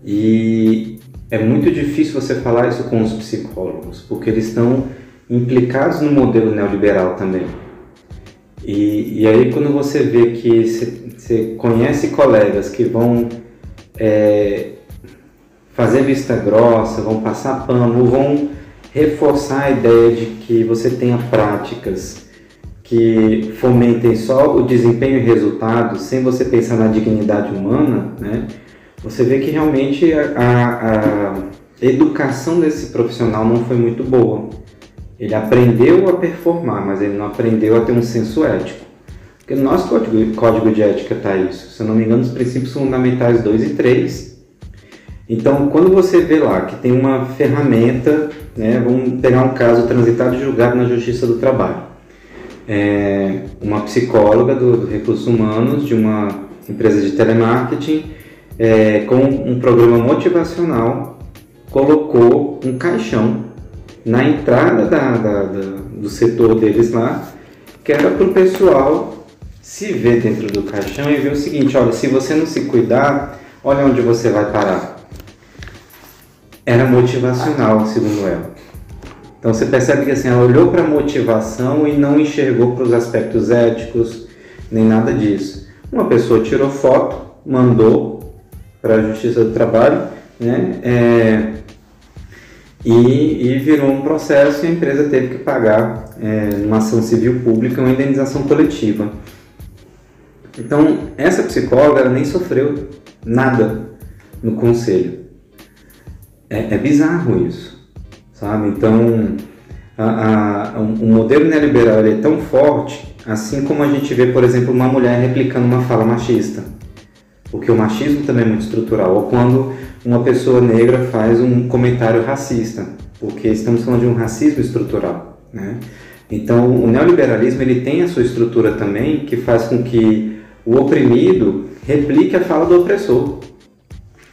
e é muito difícil você falar isso com os psicólogos, porque eles estão implicados no modelo neoliberal também. E aí quando você vê que você conhece colegas que vão fazer vista grossa, vão passar pano, vão reforçar a ideia de que você tenha práticas que fomentem só o desempenho e resultado, sem você pensar na dignidade humana, né? Você vê que realmente a educação desse profissional não foi muito boa. Ele aprendeu a performar, mas ele não aprendeu a ter um senso ético. Porque no nosso código de ética está isso. Se eu não me engano, os princípios fundamentais 2 e 3. Então, quando você vê lá que tem uma ferramenta, né, vamos pegar um caso transitado e julgado na Justiça do Trabalho. Uma psicóloga do Recursos Humanos de uma empresa de telemarketing, com um programa motivacional, colocou um caixão na entrada do setor deles lá, que era para o pessoal se ver dentro do caixão e ver o seguinte: olha, se você não se cuidar, olha onde você vai parar. Era motivacional, segundo ela. Então você percebe que assim, ela olhou para a motivação e não enxergou para os aspectos éticos, nem nada disso. Uma pessoa tirou foto, mandou para a Justiça do Trabalho, né, e virou um processo e a empresa teve que pagar, numa ação civil pública, uma indenização coletiva. Então, essa psicóloga ela nem sofreu nada no conselho. É bizarro isso, sabe? Então, o modelo neoliberal ele é tão forte, assim como a gente vê, por exemplo, uma mulher replicando uma fala machista. Porque o machismo também é muito estrutural. Ou quando uma pessoa negra faz um comentário racista, porque estamos falando de um racismo estrutural, né? Então, o neoliberalismo ele tem a sua estrutura também, que faz com que o oprimido replique a fala do opressor,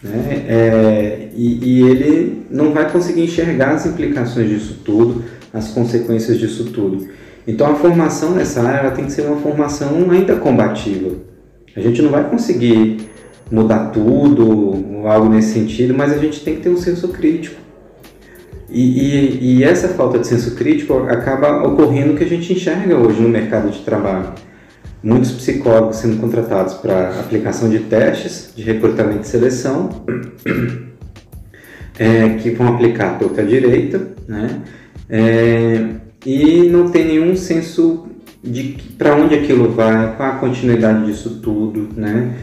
né? E ele não vai conseguir enxergar as implicações disso tudo, as consequências disso tudo. Então a formação nessa área ela tem que ser uma formação ainda combativa. A gente não vai conseguir mudar tudo ou algo nesse sentido, mas a gente tem que ter um senso crítico. E essa falta de senso crítico acaba ocorrendo o que a gente enxerga hoje no mercado de trabalho. Muitos psicólogos sendo contratados para aplicação de testes de recrutamento e seleção, que vão aplicar à torta direita, né? E não tem nenhum senso de para onde aquilo vai, qual a continuidade disso tudo, né?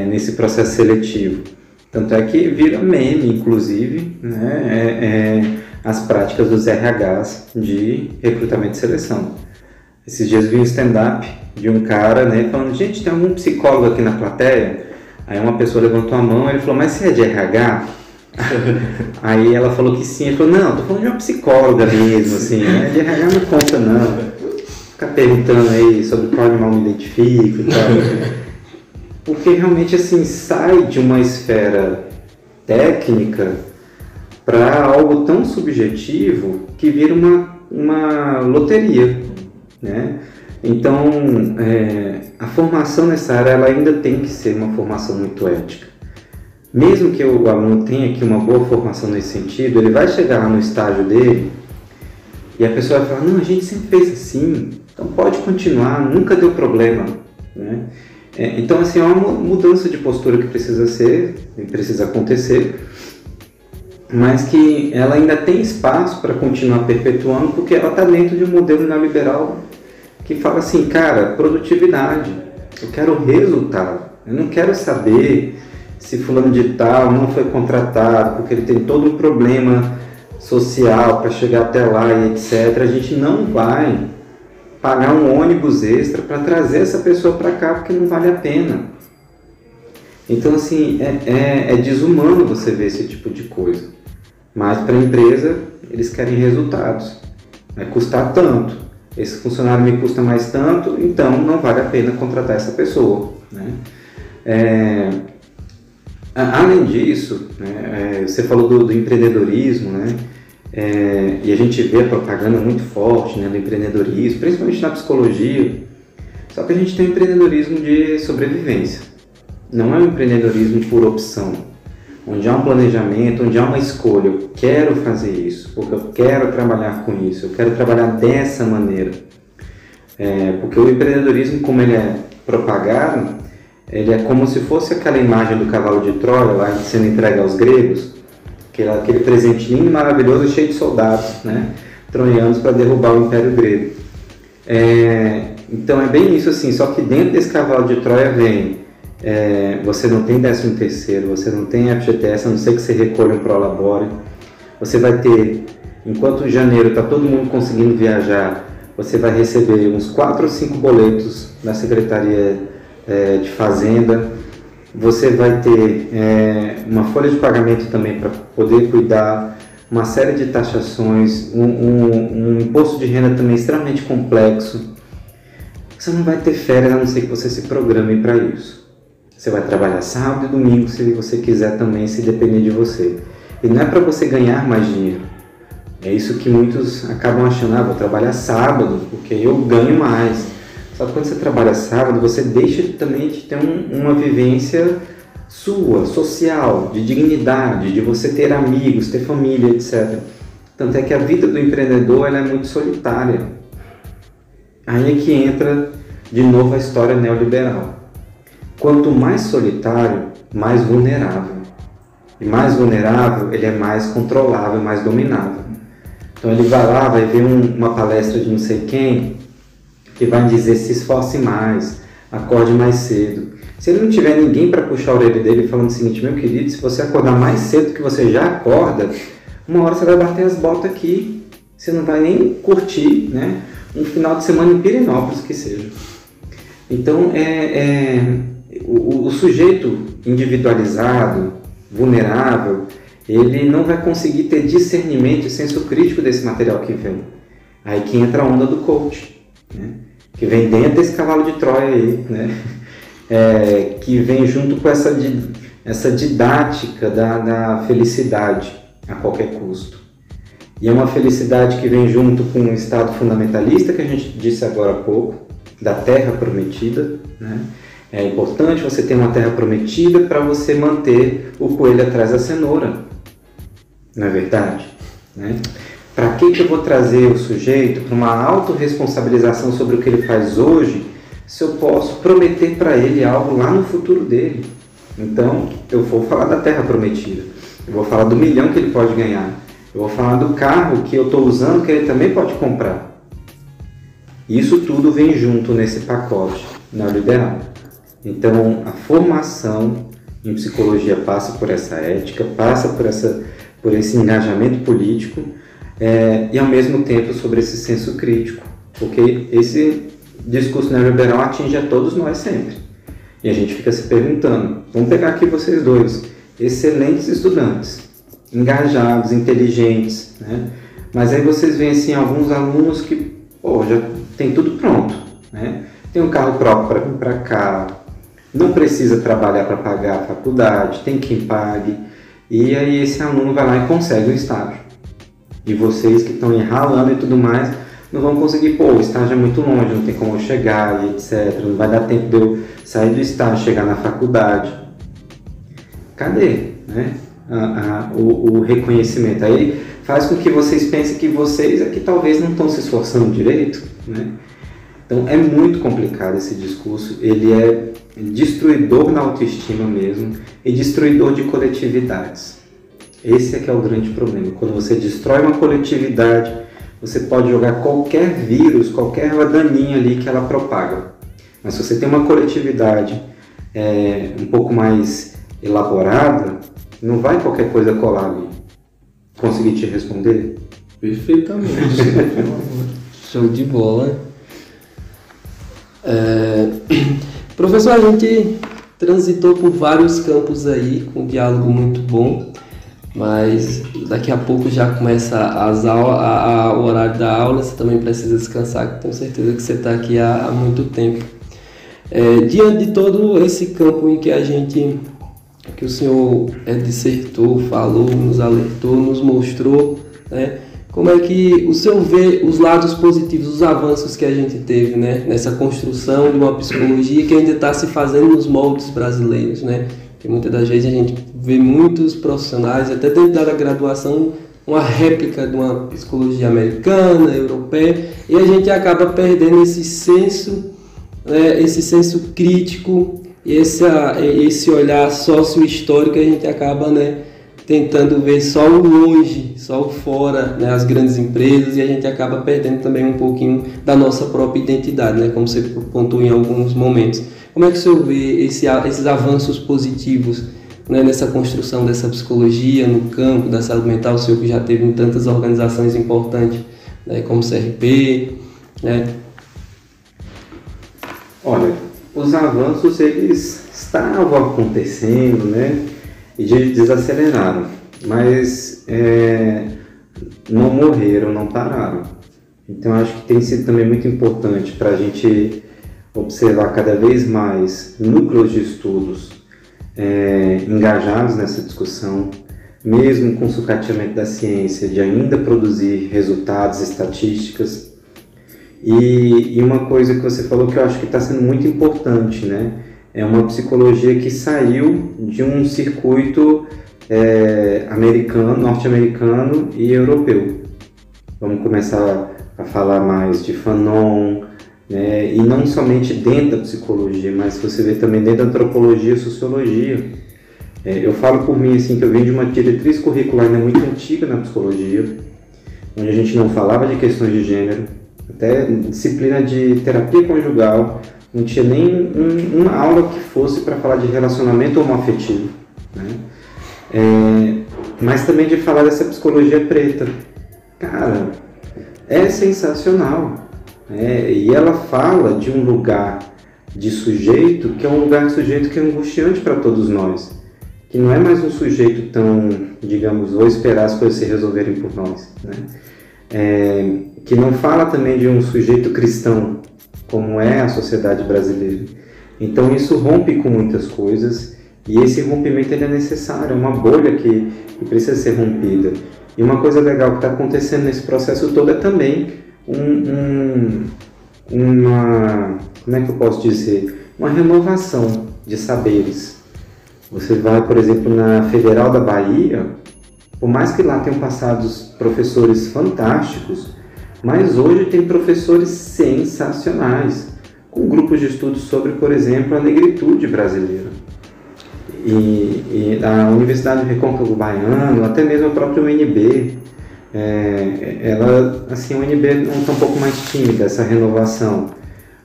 Nesse processo seletivo. Tanto é que vira meme, inclusive, né? As práticas dos RHs de recrutamento e seleção. Esses dias vi um stand-up de um cara, né, falando: gente, tem algum psicólogo aqui na plateia? Aí uma pessoa levantou a mão e ele falou: mas você é de RH? Aí ela falou que sim. Ele falou: não, tô falando de uma psicóloga mesmo, assim, né? De RH não conta não. Ficar perguntando aí sobre qual animal me identifico e tal. Porque realmente assim, sai de uma esfera técnica para algo tão subjetivo que vira uma loteria, né? Então, a formação nessa área ela ainda tem que ser uma formação muito ética. Mesmo que o aluno tenha aqui uma boa formação nesse sentido, ele vai chegar lá no estágio dele e a pessoa vai falar: não, a gente sempre fez assim, então pode continuar, nunca deu problema, né? Então, assim, é uma mudança de postura que precisa acontecer. mas que ela ainda tem espaço para continuar perpetuando, porque ela está dentro de um modelo neoliberal que fala assim, cara, produtividade, eu quero resultado, eu não quero saber se fulano de tal não foi contratado, porque ele tem todo um problema social para chegar até lá e etc. A gente não vai pagar um ônibus extra para trazer essa pessoa para cá, porque não vale a pena. Então, assim, é desumano você ver esse tipo de coisa. Mas para a empresa, eles querem resultados. Vai custar tanto. Esse funcionário me custa mais tanto, então não vale a pena contratar essa pessoa, né? Além disso, né, você falou do empreendedorismo, né? E a gente vê a propaganda muito forte, né, do empreendedorismo, principalmente na psicologia. Só que a gente tem um empreendedorismo de sobrevivência. Não é um empreendedorismo por opção, onde há um planejamento, onde há uma escolha. Eu quero fazer isso, porque eu quero trabalhar com isso, eu quero trabalhar dessa maneira. Porque o empreendedorismo, como ele é propagado, ele é como se fosse aquela imagem do cavalo de Troia, lá sendo entregue aos gregos, aquele presente lindo, maravilhoso, cheio de soldados, né, troianos para derrubar o Império Grego. Então é bem isso assim, só que dentro desse cavalo de Troia vem, você não tem 13º, você não tem FGTS, a não ser que você recolha um prolabore. Você vai ter, enquanto em janeiro está todo mundo conseguindo viajar, você vai receber uns 4 ou 5 boletos da Secretaria de Fazenda. Você vai ter uma folha de pagamento também para poder cuidar, uma série de taxações, um imposto de renda também extremamente complexo. Você não vai ter férias a não ser que você se programe para isso. Você vai trabalhar sábado e domingo se você quiser também, se depender de você. E não é para você ganhar mais dinheiro. É isso que muitos acabam achando, vou trabalhar sábado porque eu ganho mais. Só que quando você trabalha sábado, você deixa também de ter uma vivência sua, social, de dignidade, de você ter amigos, ter família, etc. Tanto é que a vida do empreendedor ela é muito solitária. Aí é que entra de novo a história neoliberal. Quanto mais solitário, mais vulnerável. E mais vulnerável, ele é mais controlável, mais dominável. Então ele vai lá, vai ver uma palestra de não sei quem, que vai dizer se esforce mais, acorde mais cedo. Se ele não tiver ninguém para puxar a orelha dele falando o seguinte, meu querido, se você acordar mais cedo que você já acorda, uma hora você vai bater as botas aqui, você não vai nem curtir, né, um final de semana em Pirenópolis que seja. Então o sujeito individualizado, vulnerável, ele não vai conseguir ter discernimento e senso crítico desse material que vem. Aí que entra a onda do coach, né? Que vem dentro desse cavalo de Troia aí, né? Que vem junto com essa didática da felicidade a qualquer custo. E é uma felicidade que vem junto com um estado fundamentalista que a gente disse agora há pouco, da terra prometida, né? É importante você ter uma terra prometida para você manter o coelho atrás da cenoura, não é verdade? Né? Para que eu vou trazer o sujeito para uma autorresponsabilização sobre o que ele faz hoje, se eu posso prometer para ele algo lá no futuro dele? Então, eu vou falar da terra prometida, eu vou falar do milhão que ele pode ganhar, eu vou falar do carro que eu estou usando que ele também pode comprar. Isso tudo vem junto nesse pacote neoliberal. Então, a formação em psicologia passa por essa ética, passa por esse engajamento político e, ao mesmo tempo, sobre esse senso crítico, porque esse discurso neoliberal atinge a todos nós sempre. E a gente fica se perguntando, vamos pegar aqui vocês dois, excelentes estudantes, engajados, inteligentes, né? Mas aí vocês veem assim, alguns alunos que já tem tudo pronto, né? Tem um carro próprio para vir para cá, não precisa trabalhar para pagar a faculdade, tem quem pague, e aí esse aluno vai lá e consegue o estágio. E vocês que estão ralando e tudo mais, não vão conseguir, o estágio é muito longe, não tem como eu chegar e etc. Não vai dar tempo de eu sair do estágio, chegar na faculdade. Cadê, né? O reconhecimento? Aí faz com que vocês pensem que vocês é que talvez não estão se esforçando direito, né? Então é muito complicado esse discurso, ele é destruidor na autoestima mesmo e destruidor de coletividades. Esse é que é o grande problema. Quando você destrói uma coletividade, você pode jogar qualquer vírus, qualquer daninha ali que ela propaga. Mas se você tem uma coletividade um pouco mais elaborada, não vai qualquer coisa colar ali. Consegui te responder? Perfeitamente. Show de bola. Professor, a gente transitou por vários campos aí, com um diálogo muito bom, mas daqui a pouco já começa o horário da aula, você também precisa descansar, que tenho certeza que você está aqui há muito tempo. Diante de todo esse campo em que o senhor dissertou, falou, nos alertou, nos mostrou, né? Como é que o senhor vê os lados positivos, os avanços que a gente teve, né, nessa construção de uma psicologia que ainda está se fazendo nos moldes brasileiros, né? Porque muitas das vezes a gente vê muitos profissionais, até dentro da graduação, uma réplica de uma psicologia americana, europeia, e a gente acaba perdendo esse senso crítico, esse olhar sócio-histórico, a gente acaba, né, tentando ver só o longe, só o fora, né, as grandes empresas, e a gente acaba perdendo também um pouquinho da nossa própria identidade, né, como você pontuou em alguns momentos. Como é que o senhor vê esses avanços positivos, né, nessa construção dessa psicologia no campo da saúde mental, o senhor que já teve em tantas organizações importantes, né, como o CRP, né? Olha, os avanços eles estavam acontecendo, né? E desaceleraram, mas não morreram, não pararam. Então acho que tem sido também muito importante para a gente observar cada vez mais núcleos de estudos engajados nessa discussão, mesmo com o sucateamento da ciência, de ainda produzir resultados, estatísticas. E uma coisa que você falou que eu acho que está sendo muito importante, né? É uma psicologia que saiu de um circuito norte-americano e europeu. Vamos começar a falar mais de Fanon, né? E não somente dentro da psicologia, mas você vê também dentro da antropologia e sociologia. Eu falo por mim assim, que eu venho de uma diretriz curricular ainda muito antiga na psicologia, onde a gente não falava de questões de gênero, até disciplina de terapia conjugal, não tinha nem uma aula que fosse para falar de relacionamento homoafetivo, né? Mas também de falar dessa psicologia preta. Cara, é sensacional, né? E ela fala de um lugar de sujeito que é um lugar de sujeito que é angustiante para todos nós, que não é mais um sujeito tão, digamos, vou esperar as coisas se resolverem por nós, né? Que não fala também de um sujeito cristão, como é a sociedade brasileira. Então isso rompe com muitas coisas, e esse rompimento ele é necessário, é uma bolha que precisa ser rompida. E uma coisa legal que está acontecendo nesse processo todo é também uma, como é que eu posso dizer, uma renovação de saberes. Você vai, por exemplo, na Federal da Bahia, por mais que lá tenham passado professores fantásticos, mas hoje tem professores sensacionais, com grupos de estudos sobre, por exemplo, a negritude brasileira. E a Universidade do Recôncavo Baiano, até mesmo a própria UNB, ela, assim, a UNB está um pouco mais tímida, essa renovação,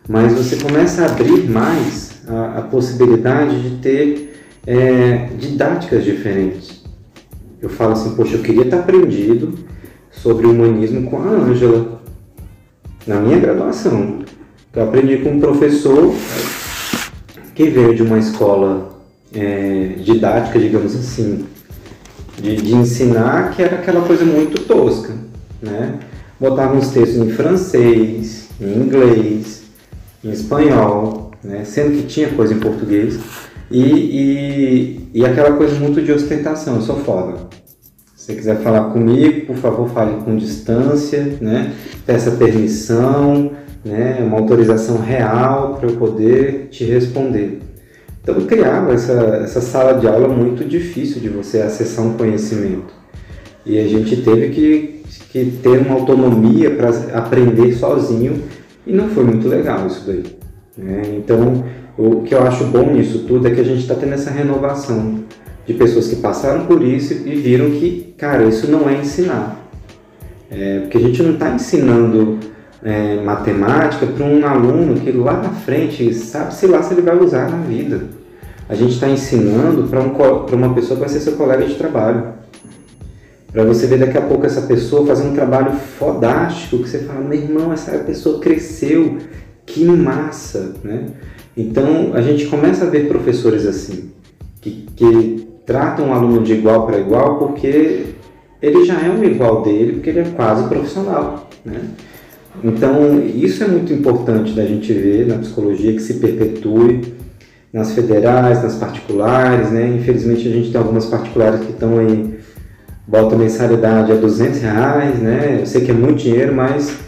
mas você começa a abrir mais a possibilidade de ter didáticas diferentes. Eu falo assim, poxa, eu queria estar aprendido sobre humanismo com a Ângela, na minha graduação. Eu aprendi com um professor que veio de uma escola didática, digamos assim, de ensinar, que era aquela coisa muito tosca, né? Botava uns textos em francês, em inglês, em espanhol, né? Sendo que tinha coisa em português, e aquela coisa muito de ostentação, eu sou foda. Se você quiser falar comigo, por favor, fale com distância, né? Peça permissão, né? Uma autorização real para eu poder te responder. Então criava essa sala de aula muito difícil de você acessar um conhecimento. E a gente teve que ter uma autonomia para aprender sozinho, e não foi muito legal isso daí, né? Então o que eu acho bom nisso tudo é que a gente está tendo essa renovação. de pessoas que passaram por isso e viram que, cara, isso não é ensinar. Porque a gente não está ensinando matemática para um aluno que lá na frente sabe-se lá se ele vai usar na vida. A gente está ensinando para uma pessoa que vai ser seu colega de trabalho. Para você ver daqui a pouco essa pessoa fazendo um trabalho fodástico, que você fala, meu irmão, essa pessoa cresceu, que massa, né? Então a gente começa a ver professores assim, que tratam o aluno de igual para igual porque ele já é um igual dele, porque ele é quase profissional, né? Então isso é muito importante da gente ver na psicologia, que se perpetue nas federais, nas particulares, né? Infelizmente a gente tem algumas particulares que estão aí, bota a mensalidade a R$200, né? Eu sei que é muito dinheiro, mas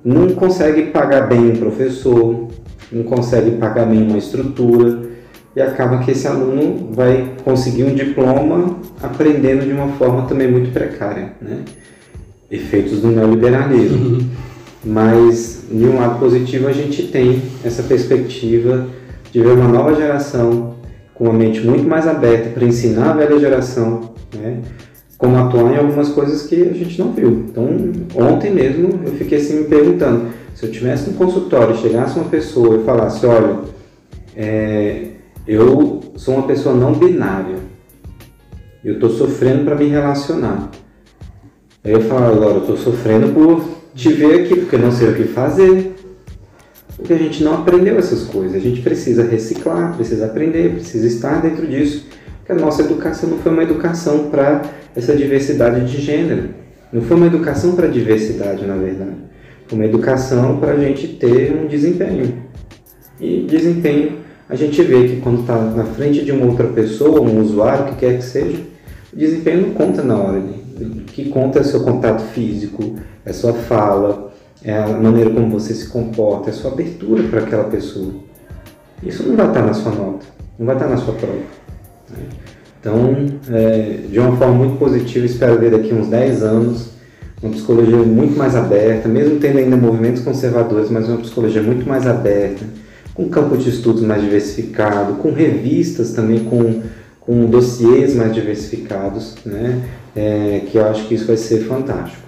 não consegue pagar bem um professor, não consegue pagar bem uma estrutura, e acaba que esse aluno vai conseguir um diploma aprendendo de uma forma também muito precária, né? Efeitos do neoliberalismo. Mas, de um lado positivo, a gente tem essa perspectiva de ver uma nova geração com uma mente muito mais aberta para ensinar a velha geração, né, como atuar em algumas coisas que a gente não viu. Então, ontem mesmo eu fiquei assim me perguntando, se eu tivesse no consultório e chegasse uma pessoa e falasse, olha, eu sou uma pessoa não binária, eu estou sofrendo para me relacionar. Aí eu falo, agora eu estou sofrendo por te ver aqui, porque eu não sei o que fazer. Porque a gente não aprendeu essas coisas, a gente precisa reciclar, precisa aprender, precisa estar dentro disso. Porque a nossa educação não foi uma educação para essa diversidade de gênero. Não foi uma educação para diversidade, na verdade. Foi uma educação para a gente ter um desempenho. E desempenho, a gente vê que quando está na frente de uma outra pessoa, um usuário, o que quer que seja, o desempenho não conta na hora. O que conta é o seu contato físico, é a sua fala, é a maneira como você se comporta, é a sua abertura para aquela pessoa. Isso não vai estar na sua nota, não vai estar na sua prova, né? Então, de uma forma muito positiva, espero ver daqui uns 10 anos uma psicologia muito mais aberta, mesmo tendo ainda movimentos conservadores, mas uma psicologia muito mais aberta, com campo de estudos mais diversificado, com revistas também, com dossiês mais diversificados, né? Que eu acho que isso vai ser fantástico.